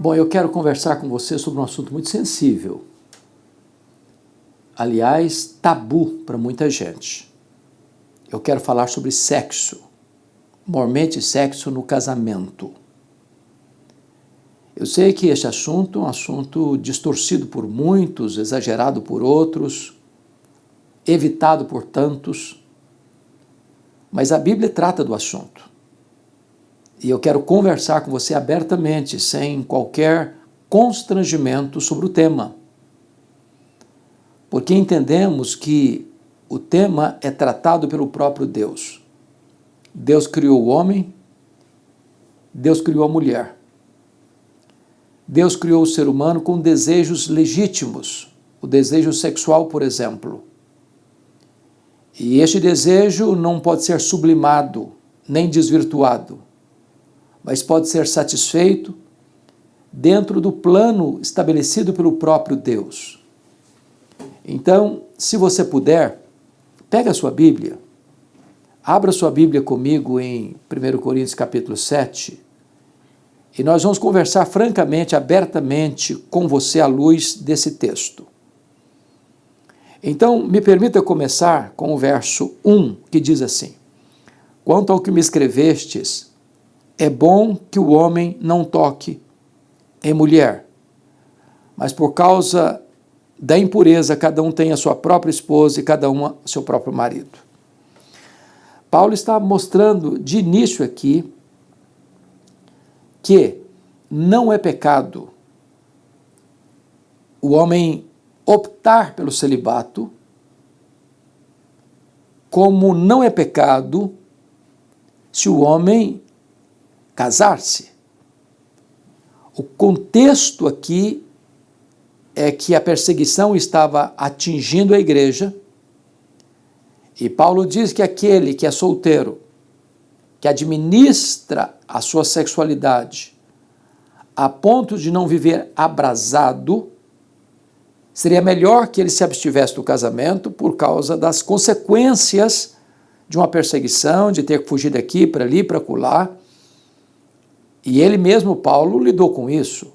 Bom, eu quero conversar com você sobre um assunto muito sensível. Aliás, tabu para muita gente. Eu quero falar sobre sexo, mormente sexo no casamento. Eu sei que este assunto é um assunto distorcido por muitos, exagerado por outros, evitado por tantos, mas a Bíblia trata do assunto. E eu quero conversar com você abertamente, sem qualquer constrangimento sobre o tema. Porque entendemos que o tema é tratado pelo próprio Deus. Deus criou o homem, Deus criou a mulher. Deus criou o ser humano com desejos legítimos, o desejo sexual, por exemplo. E este desejo não pode ser sublimado, nem desvirtuado, mas pode ser satisfeito dentro do plano estabelecido pelo próprio Deus. Então, se você puder, pega a sua Bíblia, abra sua Bíblia comigo em 1 Coríntios capítulo 7, e nós vamos conversar francamente, abertamente com você à luz desse texto. Então, me permita começar com o verso 1, que diz assim: Quanto ao que me escrevestes, é bom que o homem não toque em mulher, mas por causa da impureza, cada um tem a sua própria esposa e cada uma seu próprio marido. Paulo está mostrando de início aqui que não é pecado o homem optar pelo celibato, como não é pecado se o homem casar-se. O contexto aqui é que a perseguição estava atingindo a igreja, e Paulo diz que aquele que é solteiro, que administra a sua sexualidade a ponto de não viver abrasado, seria melhor que ele se abstivesse do casamento por causa das consequências de uma perseguição, de ter que fugir daqui para ali, para acolá. E ele mesmo, Paulo, lidou com isso.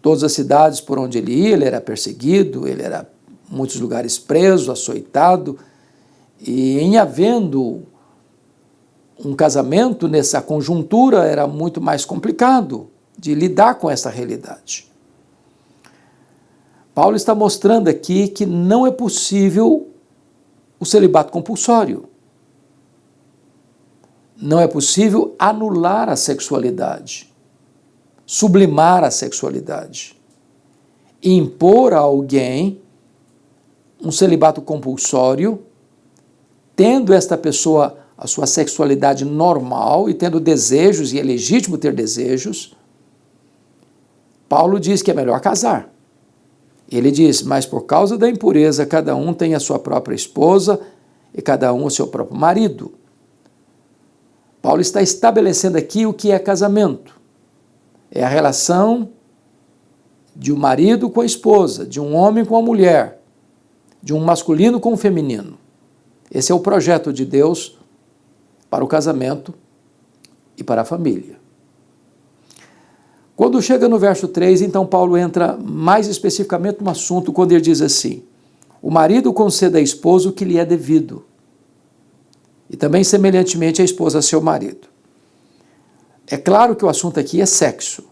Todas as cidades por onde ele ia, ele era perseguido, ele era em muitos lugares preso, açoitado, e em havendo um casamento nessa conjuntura era muito mais complicado de lidar com essa realidade. Paulo está mostrando aqui que não é possível o celibato compulsório. Não é possível anular a sexualidade, sublimar a sexualidade, impor a alguém um celibato compulsório, tendo esta pessoa a sua sexualidade normal e tendo desejos, e é legítimo ter desejos. Paulo diz que é melhor casar. Ele diz, mas por causa da impureza, cada um tem a sua própria esposa e cada um o seu próprio marido. Paulo está estabelecendo aqui o que é casamento. É a relação de um marido com a esposa, de um homem com a mulher, de um masculino com o feminino. Esse é o projeto de Deus para o casamento e para a família. Quando chega no verso 3, então Paulo entra mais especificamente no assunto, quando ele diz assim: o marido conceda à esposa o que lhe é devido, e também semelhantemente a esposa a seu marido. É claro que o assunto aqui é sexo.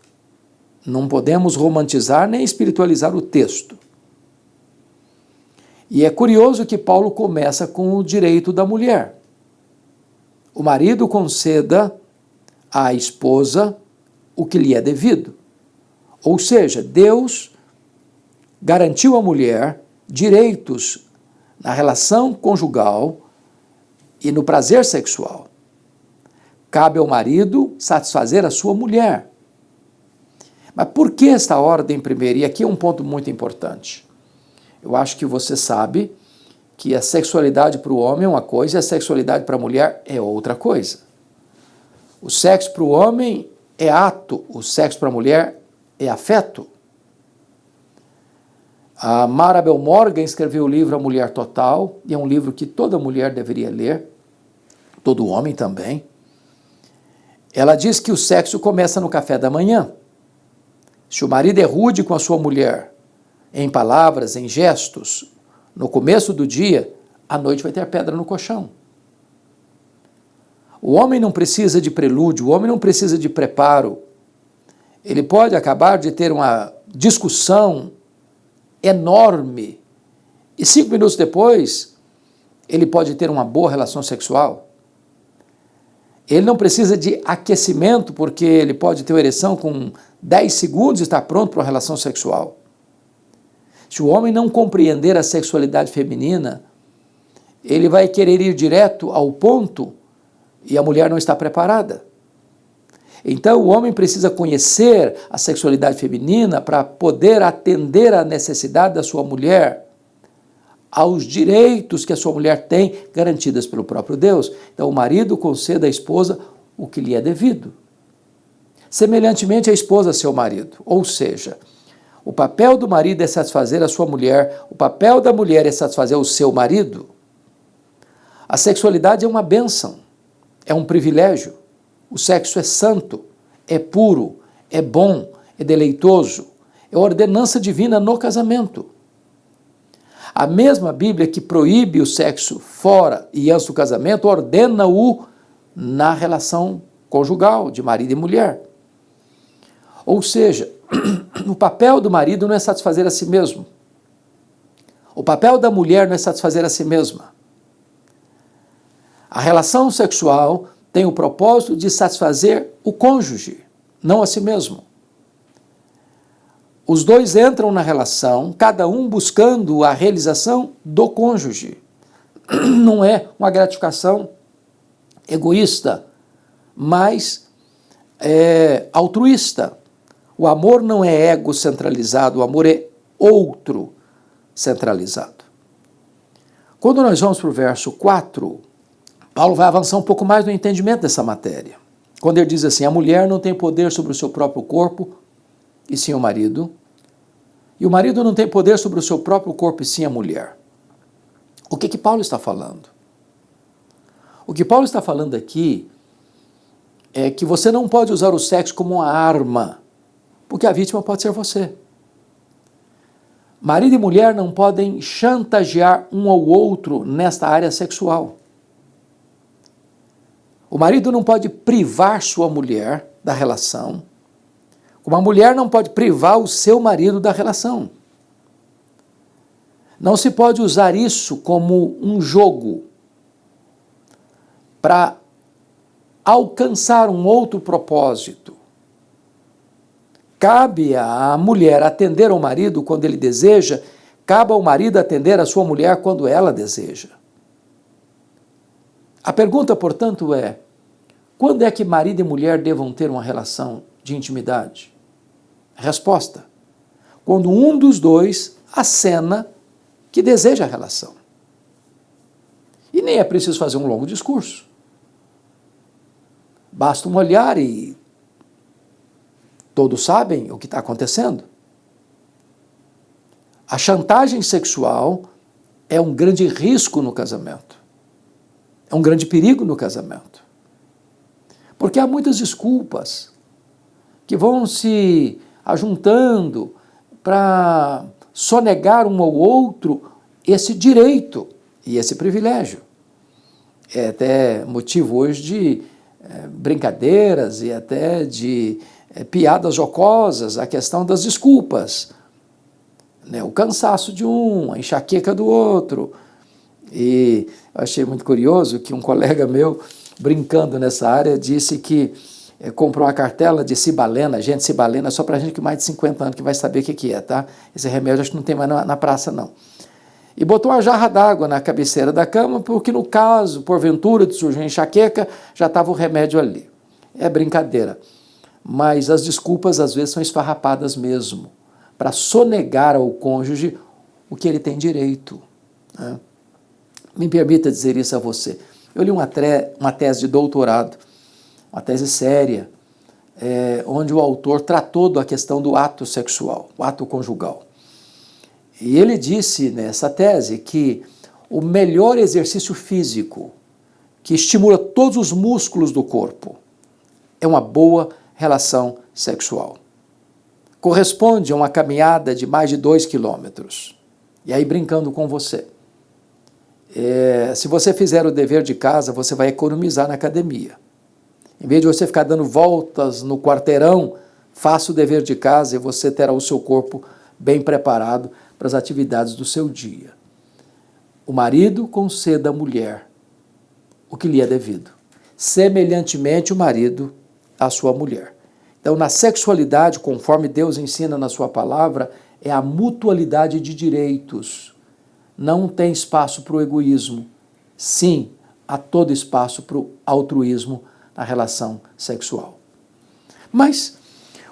Não podemos romantizar nem espiritualizar o texto. E é curioso que Paulo começa com o direito da mulher. O marido conceda à esposa o que lhe é devido. Ou seja, Deus garantiu à mulher direitos na relação conjugal e no prazer sexual. Cabe ao marido satisfazer a sua mulher. Mas por que esta ordem primeiro? E aqui é um ponto muito importante. Eu acho que você sabe que a sexualidade para o homem é uma coisa e a sexualidade para a mulher é outra coisa. O sexo para o homem é ato, o sexo para a mulher é afeto. A Marabel Morgan escreveu o livro A Mulher Total, e é um livro que toda mulher deveria ler, todo homem também. Ela diz que o sexo começa no café da manhã. Se o marido é rude com a sua mulher, em palavras, em gestos, no começo do dia, à noite vai ter pedra no colchão. O homem não precisa de prelúdio, o homem não precisa de preparo. Ele pode acabar de ter uma discussão enorme e 5 minutos depois ele pode ter uma boa relação sexual. Ele não precisa de aquecimento, porque ele pode ter uma ereção com 10 segundos e estar pronto para uma relação sexual. Se o homem não compreender a sexualidade feminina, ele vai querer ir direto ao ponto e a mulher não está preparada. Então o homem precisa conhecer a sexualidade feminina para poder atender à necessidade da sua mulher, aos direitos que a sua mulher tem garantidas pelo próprio Deus. Então o marido conceda à esposa o que lhe é devido. Semelhantemente a esposa a seu marido. Ou seja, o papel do marido é satisfazer a sua mulher, o papel da mulher é satisfazer o seu marido. A sexualidade é uma bênção, é um privilégio. O sexo é santo, é puro, é bom, é deleitoso, é ordenança divina no casamento. A mesma Bíblia que proíbe o sexo fora e antes do casamento, ordena-o na relação conjugal de marido e mulher. Ou seja, o papel do marido não é satisfazer a si mesmo. O papel da mulher não é satisfazer a si mesma. A relação sexual tem o propósito de satisfazer o cônjuge, não a si mesmo. Os dois entram na relação, cada um buscando a realização do cônjuge. Não é uma gratificação egoísta, mas altruísta. O amor não é egocentralizado, o amor é outro centralizado. Quando nós vamos para o verso 4, Paulo vai avançar um pouco mais no entendimento dessa matéria. Quando ele diz assim, a mulher não tem poder sobre o seu próprio corpo, e sim o marido. E o marido não tem poder sobre o seu próprio corpo, e sim a mulher. O que Paulo está falando? O que Paulo está falando aqui é que você não pode usar o sexo como uma arma, porque a vítima pode ser você. Marido e mulher não podem chantagear um ao outro nesta área sexual. O marido não pode privar sua mulher da relação, como a mulher não pode privar o seu marido da relação. Não se pode usar isso como um jogo para alcançar um outro propósito. Cabe à mulher atender ao marido quando ele deseja, cabe ao marido atender a sua mulher quando ela deseja. A pergunta, portanto, é: quando é que marido e mulher devam ter uma relação de intimidade? Resposta: quando um dos dois acena que deseja a relação. E nem é preciso fazer um longo discurso. Basta um olhar e todos sabem o que está acontecendo. A chantagem sexual é um grande risco no casamento. É um grande perigo no casamento. Porque há muitas desculpas que vão se ajuntando para sonegar um ao outro esse direito e esse privilégio. É até motivo hoje de brincadeiras e até de piadas jocosas, a questão das desculpas. O cansaço de um, a enxaqueca do outro. E eu achei muito curioso que um colega meu, brincando nessa área, disse que comprou uma cartela de cibalena, gente, cibalena só para gente que mais de 50 anos que vai saber o que é, tá? Esse remédio acho que não tem mais na praça, não. E botou uma jarra d'água na cabeceira da cama, porque no caso, porventura, de surgir enxaqueca, já estava o remédio ali. É brincadeira. Mas as desculpas, às vezes, são esfarrapadas mesmo, para sonegar ao cônjuge o que ele tem direito. Né? Me permita dizer isso a você. Eu li uma tese de doutorado, uma tese séria, onde o autor tratou da questão do ato sexual, o ato conjugal. E ele disse nessa tese que o melhor exercício físico que estimula todos os músculos do corpo é uma boa relação sexual. corresponde a uma caminhada de mais de 2 quilômetros. E aí, brincando com você, se você fizer o dever de casa, você vai economizar na academia. Em vez de você ficar dando voltas no quarteirão, faça o dever de casa e você terá o seu corpo bem preparado para as atividades do seu dia. O marido conceda à mulher o que lhe é devido. Semelhantemente, o marido à sua mulher. Então, na sexualidade, conforme Deus ensina na sua palavra, é a mutualidade de direitos. Não tem espaço para o egoísmo. Sim, há todo espaço para o altruísmo na relação sexual. Mas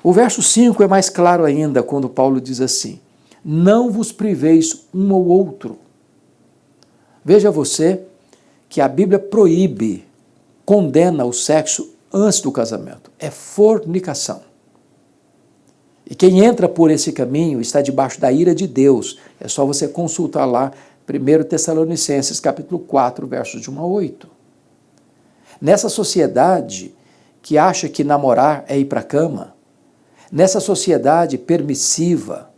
o verso 5 é mais claro ainda, quando Paulo diz assim: não vos priveis um ao outro. Veja você que a Bíblia proíbe, condena o sexo antes do casamento. É fornicação. E quem entra por esse caminho está debaixo da ira de Deus. É só você consultar lá 1 Tessalonicenses capítulo 4, versos de 1 a 8. Nessa sociedade que acha que namorar é ir para a cama, nessa sociedade permissiva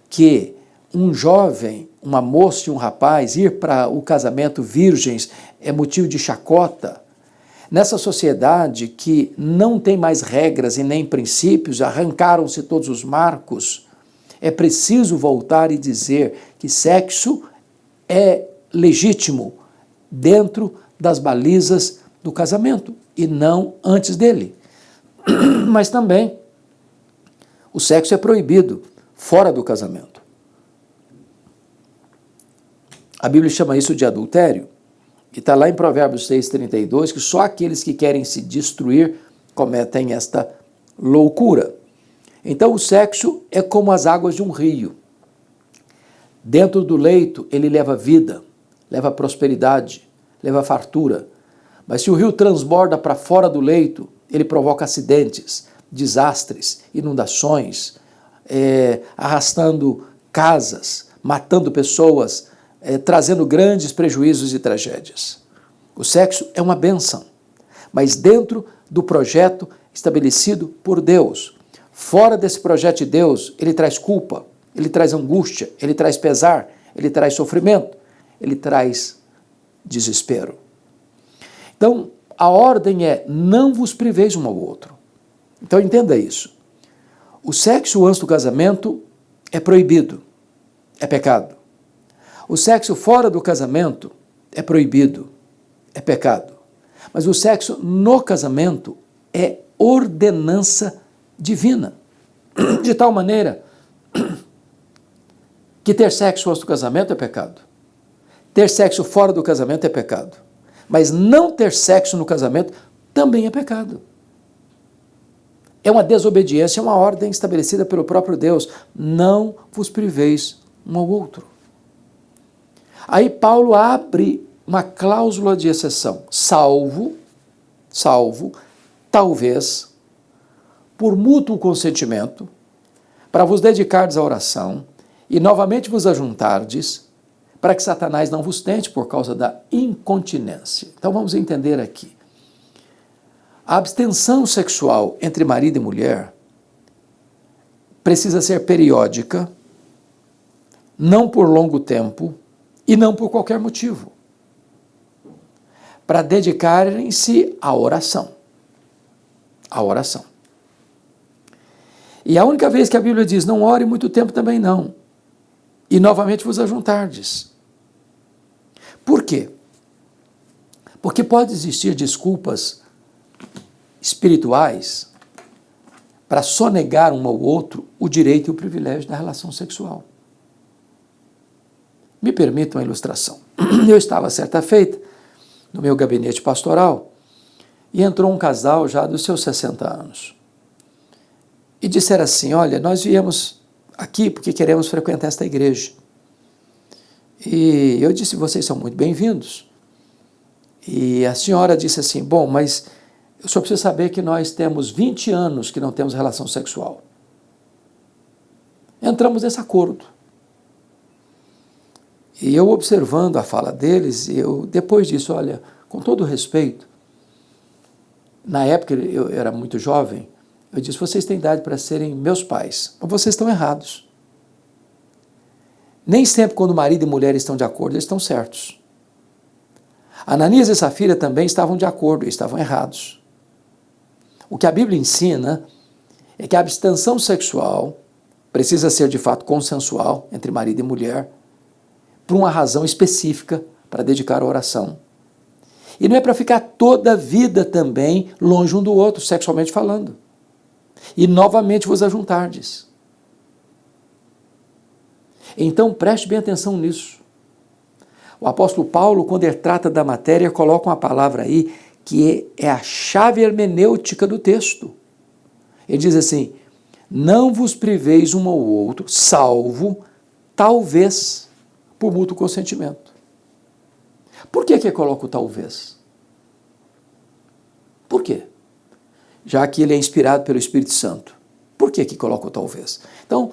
que um jovem, uma moça e um rapaz ir para o casamento virgens é motivo de chacota, nessa sociedade que não tem mais regras e nem princípios, arrancaram-se todos os marcos, é preciso voltar e dizer que sexo é legítimo dentro das balizas do casamento e não antes dele. Mas também o sexo é proibido fora do casamento. A Bíblia chama isso de adultério, e está lá em Provérbios 6,32, que só aqueles que querem se destruir cometem esta loucura. Então o sexo é como as águas de um rio. Dentro do leito ele leva vida, leva prosperidade, leva fartura. Mas se o rio transborda para fora do leito, ele provoca acidentes, desastres, inundações, arrastando casas, matando pessoas, trazendo grandes prejuízos e tragédias. O sexo é uma bênção, mas dentro do projeto estabelecido por Deus. Fora desse projeto de Deus, ele traz culpa, ele traz angústia, ele traz pesar, ele traz sofrimento, ele traz desespero. Então, a ordem é: não vos priveis um ao outro. Então, entenda isso. O sexo antes do casamento é proibido, é pecado. O sexo fora do casamento é proibido, é pecado. Mas o sexo no casamento é ordenança divina. De tal maneira que ter sexo antes do casamento é pecado. Ter sexo fora do casamento é pecado. Mas não ter sexo no casamento também é pecado. É uma desobediência, é uma ordem estabelecida pelo próprio Deus. Não vos priveis um ao outro. Aí Paulo abre uma cláusula de exceção, salvo, talvez, por mútuo consentimento, para vos dedicardes à oração e novamente vos ajuntardes, para que Satanás não vos tente por causa da incontinência. Então vamos entender aqui. A abstenção sexual entre marido e mulher precisa ser periódica, não por longo tempo e não por qualquer motivo, para dedicarem-se à oração. A oração. E a única vez que a Bíblia diz não ore muito tempo também não. E novamente vos ajuntardes. Por quê? Porque pode existir desculpas espirituais para sonegar um ao outro o direito e o privilégio da relação sexual. Me permita uma ilustração. Eu estava certa feita no meu gabinete pastoral e entrou um casal já dos seus 60 anos. E disseram assim: olha, nós viemos aqui porque queremos frequentar esta igreja. E eu disse: vocês são muito bem-vindos. E a senhora disse assim: bom, mas eu só preciso saber que nós temos 20 anos que não temos relação sexual. Entramos nesse acordo. E eu observando a fala deles, eu depois disso, olha, com todo respeito, na época eu era muito jovem, Eu disse, vocês têm idade para serem meus pais, mas vocês estão errados. Nem sempre quando marido e mulher estão de acordo, eles estão certos. Ananias e Safira também estavam de acordo, eles estavam errados. O que a Bíblia ensina é que a abstenção sexual precisa ser de fato consensual entre marido e mulher, por uma razão específica para dedicar a oração. E não é para ficar toda a vida também longe um do outro, sexualmente falando. E novamente vos ajuntardes. Então preste bem atenção nisso. O apóstolo Paulo, quando ele trata da matéria, coloca uma palavra aí que é a chave hermenêutica do texto. Ele diz assim, não vos priveis um ao outro, salvo, talvez, por mútuo consentimento. Por que que coloca o talvez? Por quê? Já que ele é inspirado pelo Espírito Santo. Por que que coloca o talvez? Então,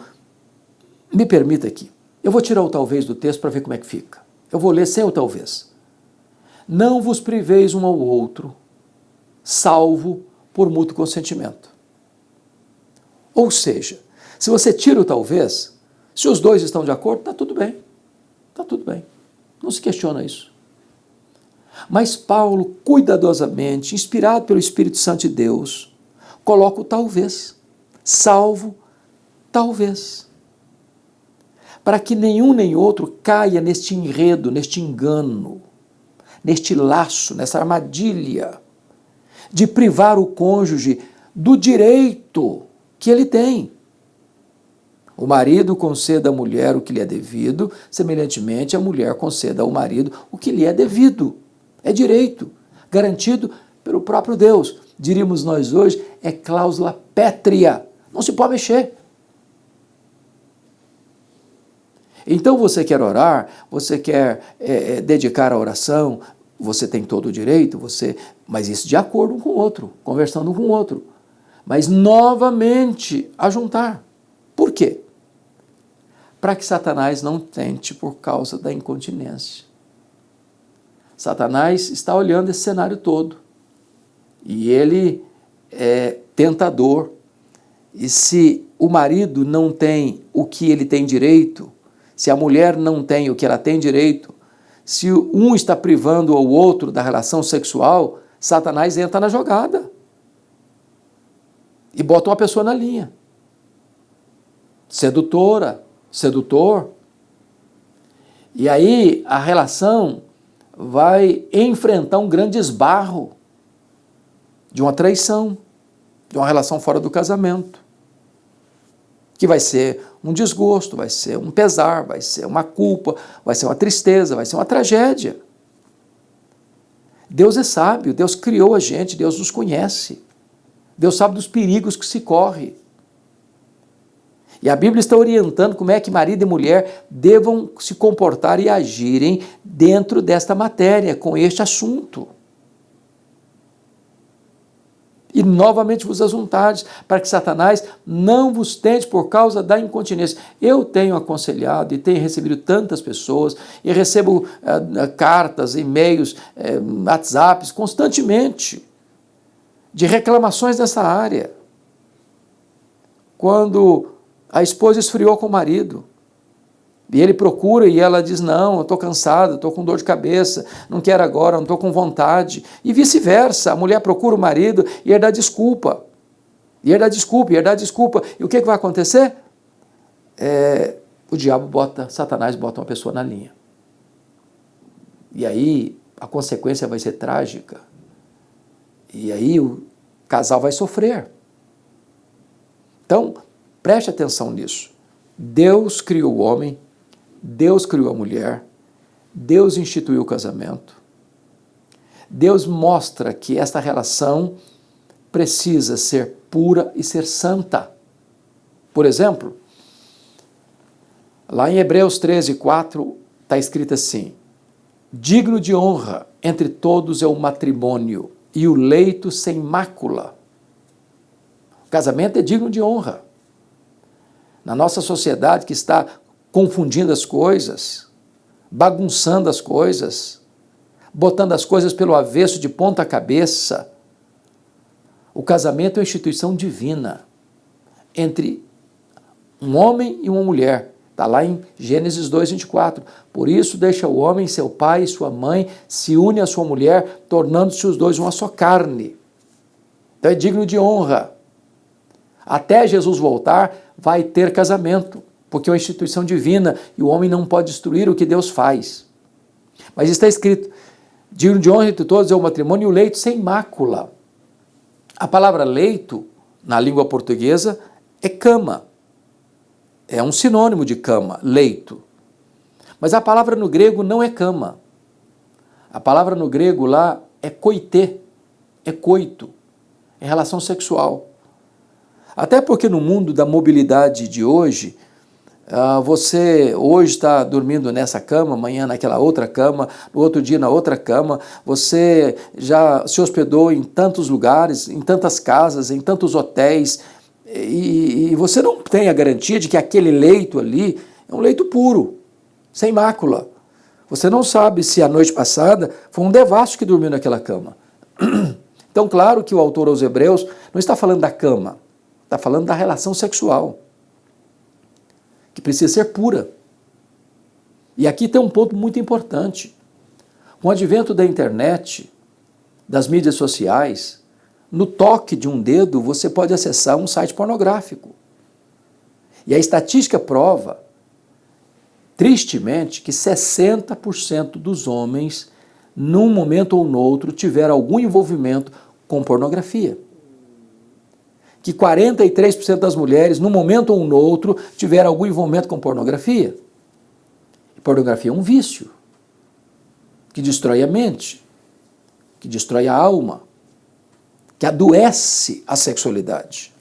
me permita aqui. Eu vou tirar o talvez do texto para ver como é que fica. Eu vou ler sem o talvez. Não vos priveis um ao outro, salvo por mútuo consentimento. Ou seja, se você tira o talvez, se os dois estão de acordo, está tudo bem. Está tudo bem. Não se questiona isso. Mas Paulo, cuidadosamente, inspirado pelo Espírito Santo de Deus, coloca o talvez, salvo talvez, para que nenhum nem outro caia neste enredo, neste engano, neste laço, nessa armadilha de privar o cônjuge do direito que ele tem. O marido conceda à mulher o que lhe é devido, semelhantemente a mulher conceda ao marido o que lhe é devido. É direito, garantido pelo próprio Deus. Diríamos nós hoje, é cláusula pétrea. Não se pode mexer. Então você quer orar, você quer dedicar a oração, você tem todo o direito, mas isso de acordo um com o outro, conversando um com o outro. Mas novamente ajuntar. Por quê? Para que Satanás não tente por causa da incontinência. Satanás está olhando esse cenário todo. E ele é tentador. E se o marido não tem o que ele tem direito, se a mulher não tem o que ela tem direito, se um está privando ao outro da relação sexual, Satanás entra na jogada. E bota uma pessoa na linha. Sedutora, sedutor. E aí a relação vai enfrentar um grande esbarro de uma traição, de uma relação fora do casamento, que vai ser um desgosto, vai ser um pesar, vai ser uma culpa, vai ser uma tristeza, vai ser uma tragédia. Deus é sábio, Deus criou a gente, Deus nos conhece, Deus sabe dos perigos que se corre. E a Bíblia está orientando como é que marido e mulher devam se comportar e agirem dentro desta matéria, com este assunto. E novamente vos ajuntares, para que Satanás não vos tente por causa da incontinência. Eu tenho aconselhado e tenho recebido tantas pessoas, e recebo cartas, e-mails, WhatsApps constantemente, de reclamações nessa área. Quando a esposa esfriou com o marido, e ele procura e ela diz, não, eu estou cansada, estou com dor de cabeça, não quero agora, não estou com vontade. E vice-versa, a mulher procura o marido e ele dá desculpa. E ele dá desculpa, e ele dá desculpa. E o que vai acontecer? O diabo Satanás bota uma pessoa na linha. E aí a consequência vai ser trágica. E aí o casal vai sofrer. Então, preste atenção nisso. Deus criou o homem, Deus criou a mulher, Deus instituiu o casamento. Deus mostra que esta relação precisa ser pura e ser santa. Por exemplo, lá em Hebreus 13:4 está escrito assim, digno de honra entre todos é o matrimônio e o leito sem mácula. O casamento é digno de honra. Na nossa sociedade que está confundindo as coisas, bagunçando as coisas, botando as coisas pelo avesso de ponta cabeça, O casamento é uma instituição divina entre um homem e uma mulher. Está lá em Gênesis 2:24. Por isso deixa o homem seu pai e sua mãe, se une à sua mulher, tornando-se os dois uma só carne. Então é digno de honra. Até Jesus voltar, vai ter casamento, porque é uma instituição divina e o homem não pode destruir o que Deus faz. Mas está escrito, digno de honra entre todos é o matrimônio e o leito sem mácula. A palavra leito, na língua portuguesa, é cama. É um sinônimo de cama, leito. Mas a palavra no grego não é cama. A palavra no grego lá é koité, é coito, é relação sexual. Até porque no mundo da mobilidade de hoje, você hoje está dormindo nessa cama, amanhã naquela outra cama, no outro dia na outra cama, você já se hospedou em tantos lugares, em tantas casas, em tantos hotéis, e você não tem a garantia de que aquele leito ali é um leito puro, sem mácula. Você não sabe se a noite passada foi um devasso que dormiu naquela cama. Então, claro que o autor aos Hebreus não está falando da cama, está falando da relação sexual, que precisa ser pura. E aqui tem um ponto muito importante. Com o advento da internet, das mídias sociais, no toque de um dedo você pode acessar um site pornográfico. E a estatística prova, tristemente, que 60% dos homens, num momento ou no outro, tiveram algum envolvimento com pornografia. Que 43% das mulheres, num momento ou no outro, tiveram algum envolvimento com pornografia. E pornografia é um vício que destrói a mente, que destrói a alma, que adoece a sexualidade.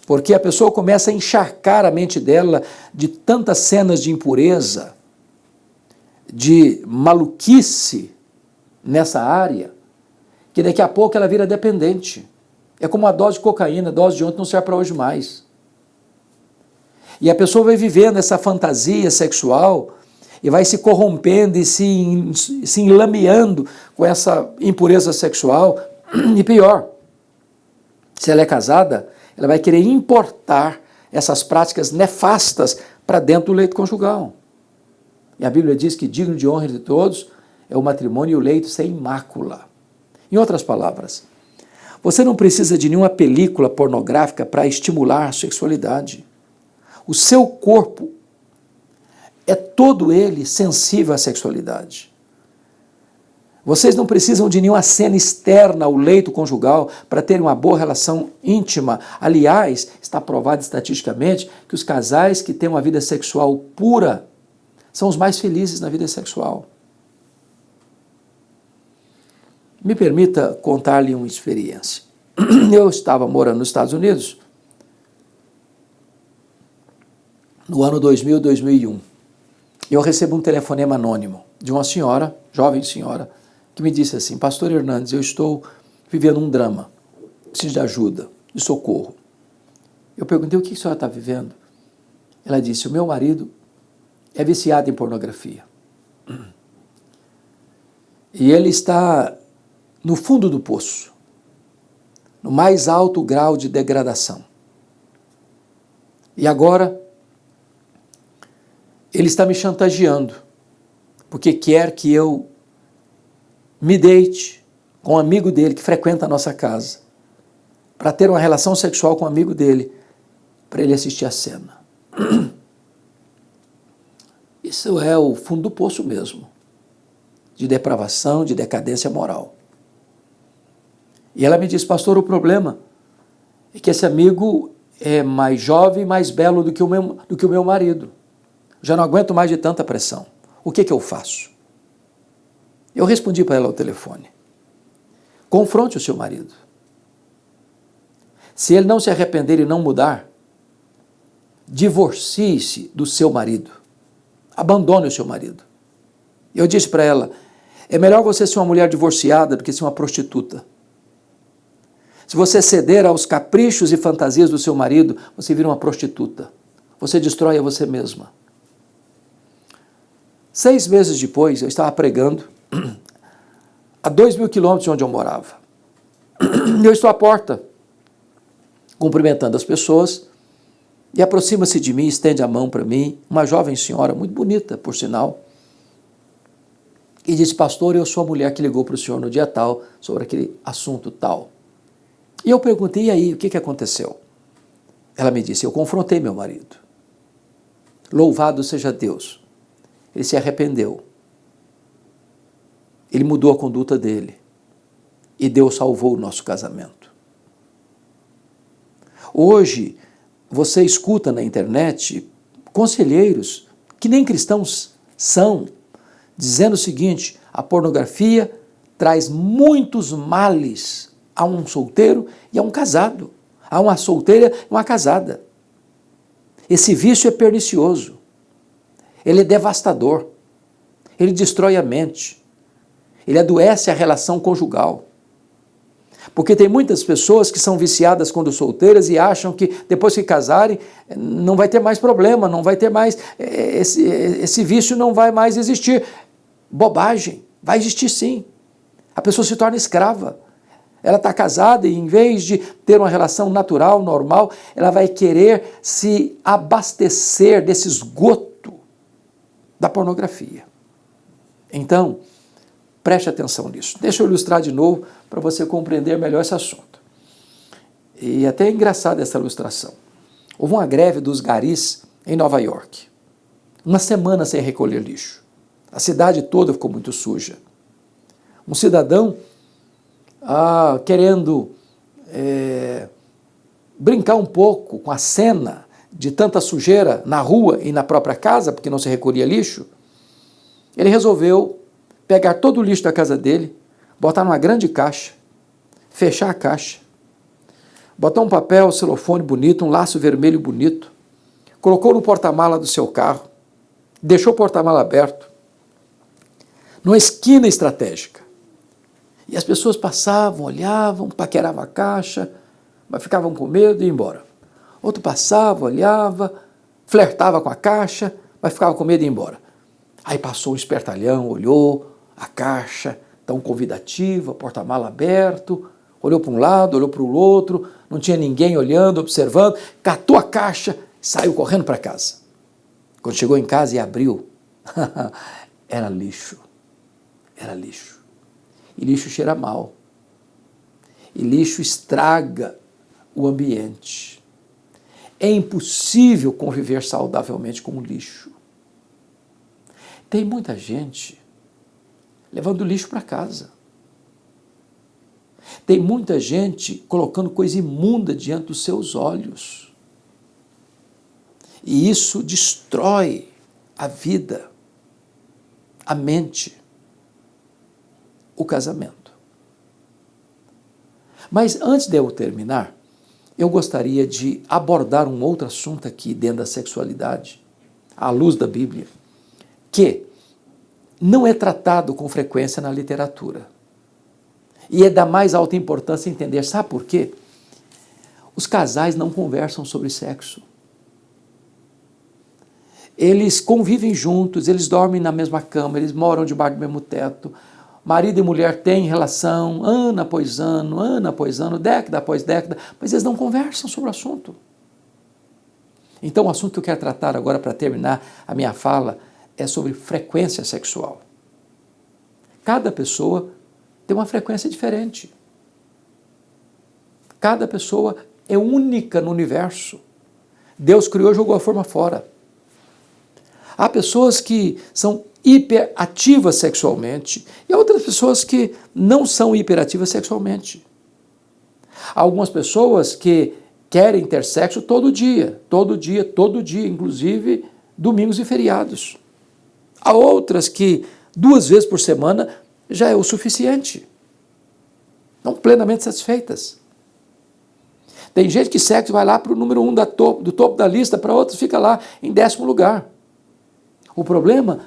Porque a pessoa começa a encharcar a mente dela de tantas cenas de impureza, de maluquice nessa área, que daqui a pouco ela vira dependente. É como uma dose de cocaína, a dose de ontem não serve para hoje mais. E a pessoa vai vivendo essa fantasia sexual e vai se corrompendo e se enlameando com essa impureza sexual. E pior, se ela é casada, ela vai querer importar essas práticas nefastas para dentro do leito conjugal. E a Bíblia diz que digno de honra de todos é o matrimônio e o leito sem mácula. Em outras palavras, você não precisa de nenhuma película pornográfica para estimular a sexualidade. O seu corpo é todo ele sensível à sexualidade. Vocês não precisam de nenhuma cena externa ao leito conjugal para terem uma boa relação íntima. Aliás, está provado estatisticamente que os casais que têm uma vida sexual pura são os mais felizes na vida sexual. Me permita contar-lhe uma experiência. Eu estava morando nos Estados Unidos no ano 2000, 2001. Eu recebo um telefonema anônimo de uma senhora, jovem senhora, que me disse assim: Pastor Hernandes, eu estou vivendo um drama, preciso de ajuda, de socorro. Eu perguntei: o que a senhora está vivendo? Ela disse: o meu marido é viciado em pornografia. E ele está no fundo do poço, no mais alto grau de degradação. E agora, ele está me chantageando, porque quer que eu me deite com um amigo dele que frequenta a nossa casa, para ter uma relação sexual com um amigo dele, para ele assistir a cena. Isso é o fundo do poço mesmo, de depravação, de decadência moral. E ela me disse: pastor, o problema é que esse amigo é mais jovem e mais belo do que o meu marido. Já não aguento mais de tanta pressão. O que eu faço? Eu respondi para ela ao telefone: confronte o seu marido. Se ele não se arrepender e não mudar, divorcie-se do seu marido. Abandone o seu marido. Eu disse para ela: é melhor você ser uma mulher divorciada do que ser uma prostituta. Se você ceder aos caprichos e fantasias do seu marido, você vira uma prostituta. Você destrói a você mesma. 6 meses depois, eu estava pregando a 2.000 quilômetros de onde eu morava. Eu estou à porta, cumprimentando as pessoas, e aproxima-se de mim, estende a mão para mim, uma jovem senhora, muito bonita, por sinal, e disse: pastor, eu sou a mulher que ligou para o senhor no dia tal, sobre aquele assunto tal. E eu perguntei: e aí, o que aconteceu? Ela me disse: eu confrontei meu marido. Louvado seja Deus. Ele se arrependeu. Ele mudou a conduta dele. E Deus salvou o nosso casamento. Hoje, você escuta na internet conselheiros que nem cristãos são, dizendo o seguinte: a pornografia traz muitos males a um solteiro e a um casado, a uma solteira e uma casada. Esse vício é pernicioso, ele é devastador, ele destrói a mente, ele adoece a relação conjugal. Porque tem muitas pessoas que são viciadas quando solteiras e acham que depois que casarem não vai ter mais problema, não vai ter mais, esse vício não vai mais existir. Bobagem, vai existir sim. A pessoa se torna escrava. Ela está casada e em vez de ter uma relação natural, normal, ela vai querer se abastecer desse esgoto da pornografia. Então, preste atenção nisso. Deixa eu ilustrar de novo para você compreender melhor esse assunto. E até é engraçada essa ilustração. Houve uma greve dos garis em Nova York. Uma semana sem recolher lixo. A cidade toda ficou muito suja. Um cidadão, querendo brincar um pouco com a cena de tanta sujeira na rua e na própria casa, porque não se recolhia lixo, ele resolveu pegar todo o lixo da casa dele, botar numa grande caixa, fechar a caixa, botar um papel celofane bonito, um laço vermelho bonito, colocou no porta-mala do seu carro, deixou o porta-mala aberto, numa esquina estratégica. E as pessoas passavam, olhavam, paqueravam a caixa, mas ficavam com medo e iam embora. Outro passava, olhava, flertava com a caixa, mas ficava com medo e ia embora. Aí passou um espertalhão, olhou a caixa, tão convidativa, porta-mala aberto, olhou para um lado, olhou para o outro, não tinha ninguém olhando, observando, catou a caixa e saiu correndo para casa. Quando chegou em casa e abriu, era lixo. Era lixo. E lixo cheira mal. E lixo estraga o ambiente. É impossível conviver saudavelmente com o lixo. Tem muita gente levando lixo para casa. Tem muita gente colocando coisa imunda diante dos seus olhos. E isso destrói a vida, a mente, o casamento. Mas antes de eu terminar, eu gostaria de abordar um outro assunto aqui dentro da sexualidade, à luz da Bíblia, que não é tratado com frequência na literatura. E é da mais alta importância entender. Sabe por quê? Os casais não conversam sobre sexo. Eles convivem juntos, eles dormem na mesma cama, eles moram debaixo do mesmo teto. Marido e mulher têm relação ano após ano, década após década, mas eles não conversam sobre o assunto. Então, o assunto que eu quero tratar agora, para terminar a minha fala, é sobre frequência sexual. Cada pessoa tem uma frequência diferente. Cada pessoa é única no universo. Deus criou e jogou a forma fora. Há pessoas que são hiperativas sexualmente e há outras pessoas que não são hiperativas sexualmente. Há algumas pessoas que querem ter sexo todo dia, inclusive domingos e feriados. Há outras que 2 vezes por semana já é o suficiente. Estão plenamente satisfeitas. Tem gente que sexo vai lá para o número 1 do topo da lista, para outros fica lá em 10º lugar. O problema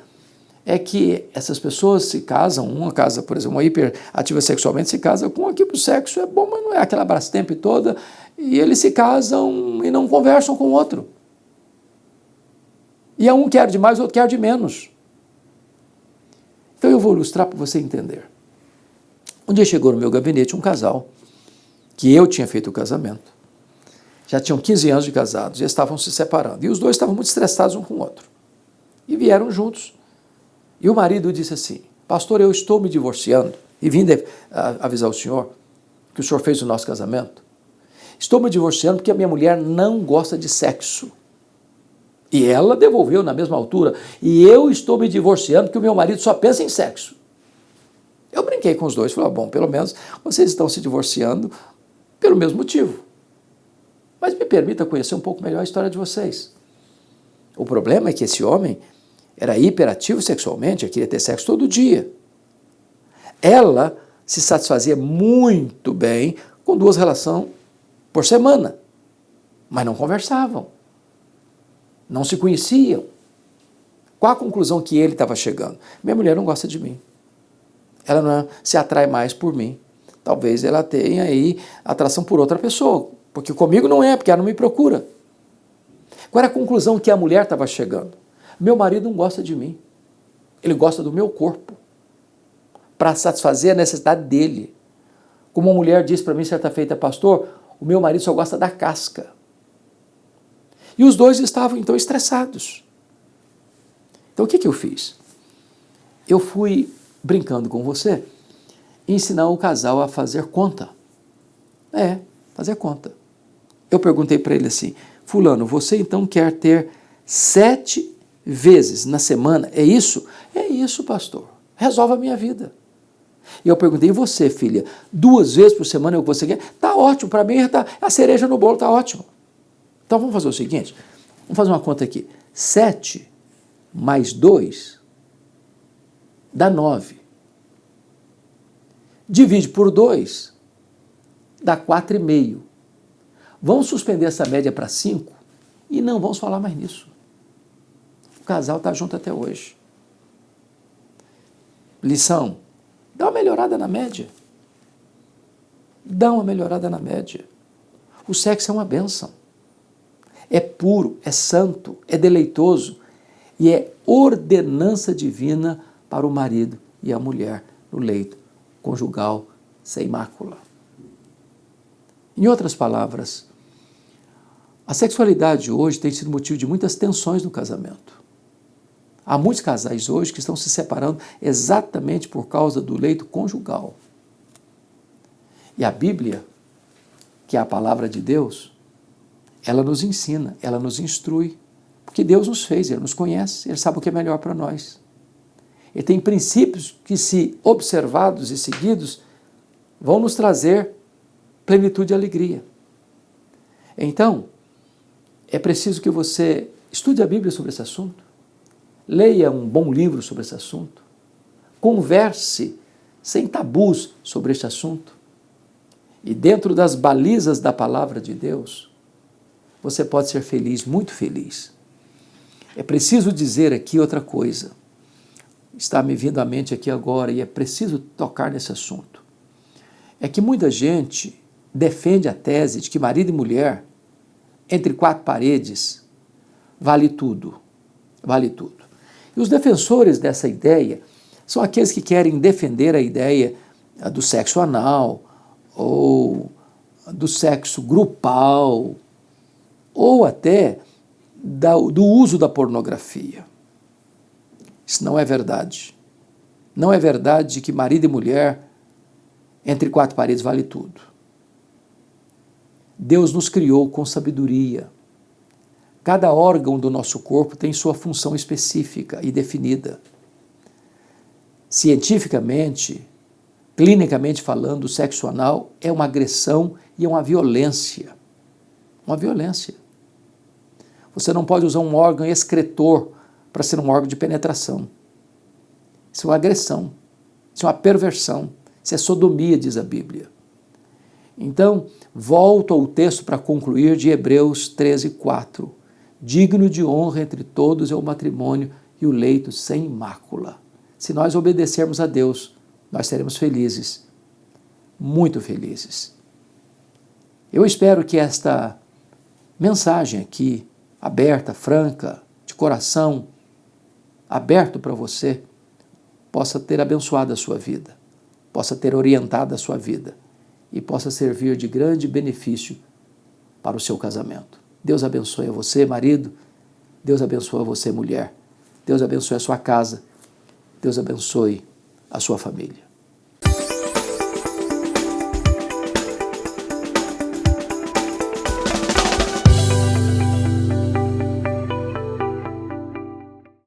é que essas pessoas se casam, uma casa, por exemplo, uma hiperativa sexualmente se casa com aqui para o sexo é bom, mas não é aquela Brastemp toda, e eles se casam e não conversam com o outro. E um quer de mais, o outro quer de menos. Então eu vou ilustrar para você entender. Um dia chegou no meu gabinete um casal que eu tinha feito o casamento. Já tinham 15 anos de casados, já estavam se separando. E os dois estavam muito estressados um com o outro. E vieram juntos. E o marido disse assim: pastor, eu estou me divorciando, e vim avisar o senhor que o senhor fez o nosso casamento. Estou me divorciando porque a minha mulher não gosta de sexo. E ela devolveu na mesma altura. E eu estou me divorciando porque o meu marido só pensa em sexo. Eu brinquei com os dois, falei: bom, pelo menos vocês estão se divorciando pelo mesmo motivo. Mas me permita conhecer um pouco melhor a história de vocês. O problema é que esse homem era hiperativo sexualmente, queria ter sexo todo dia. Ela se satisfazia muito bem com 2 relações por semana, mas não conversavam, não se conheciam. Qual a conclusão que ele estava chegando? Minha mulher não gosta de mim. Ela não se atrai mais por mim. Talvez ela tenha aí atração por outra pessoa, porque comigo não é, porque ela não me procura. Qual era a conclusão que a mulher estava chegando? Meu marido não gosta de mim. Ele gosta do meu corpo, para satisfazer a necessidade dele. Como uma mulher disse para mim certa feita: pastor, o meu marido só gosta da casca. E os dois estavam então estressados. Então o que eu fiz? Eu fui, brincando com você, ensinar o casal a fazer conta. Fazer conta. Eu perguntei para ele assim: fulano, você então quer ter 7 vezes na semana? É isso? É isso, pastor. Resolve a minha vida. E eu perguntei: e você, filha, 2 vezes por semana é o que você quer? Tá ótimo, para mim tá, a cereja no bolo tá ótimo. Então vamos fazer o seguinte, vamos fazer uma conta aqui. 7 mais 2 dá 9. Divide por 2, dá 4,5. Vamos suspender essa média para 5 e não vamos falar mais nisso. O casal está junto até hoje. Lição: dá uma melhorada na média. Dá uma melhorada na média. O sexo é uma bênção. É puro, é santo, é deleitoso e é ordenança divina para o marido e a mulher no leito conjugal sem mácula. Em outras palavras, a sexualidade hoje tem sido motivo de muitas tensões no casamento. Há muitos casais hoje que estão se separando exatamente por causa do leito conjugal. E a Bíblia, que é a palavra de Deus, ela nos ensina, ela nos instrui, porque Deus nos fez, Ele nos conhece, Ele sabe o que é melhor para nós. Ele tem princípios que, se observados e seguidos, vão nos trazer plenitude e alegria. Então, é preciso que você estude a Bíblia sobre esse assunto, leia um bom livro sobre esse assunto, converse sem tabus sobre este assunto, e dentro das balizas da palavra de Deus, você pode ser feliz, muito feliz. É preciso dizer aqui outra coisa, está me vindo à mente aqui agora, e é preciso tocar nesse assunto. É que muita gente defende a tese de que marido e mulher, entre 4 paredes, vale tudo. Vale tudo. E os defensores dessa ideia são aqueles que querem defender a ideia do sexo anal, ou do sexo grupal, ou até do uso da pornografia. Isso não é verdade. Não é verdade que marido e mulher, entre 4 paredes, vale tudo. Deus nos criou com sabedoria. Cada órgão do nosso corpo tem sua função específica e definida. Cientificamente, clinicamente falando, o sexo anal é uma agressão e é uma violência. Uma violência. Você não pode usar um órgão excretor para ser um órgão de penetração. Isso é uma agressão. Isso é uma perversão. Isso é sodomia, diz a Bíblia. Então, volto ao texto para concluir de Hebreus 13:4. Digno de honra entre todos é o matrimônio e o leito sem mácula. Se nós obedecermos a Deus, nós seremos felizes, muito felizes. Eu espero que esta mensagem aqui, aberta, franca, de coração aberto para você, possa ter abençoado a sua vida, possa ter orientado a sua vida e possa servir de grande benefício para o seu casamento. Deus abençoe a você, marido. Deus abençoe a você, mulher. Deus abençoe a sua casa. Deus abençoe a sua família.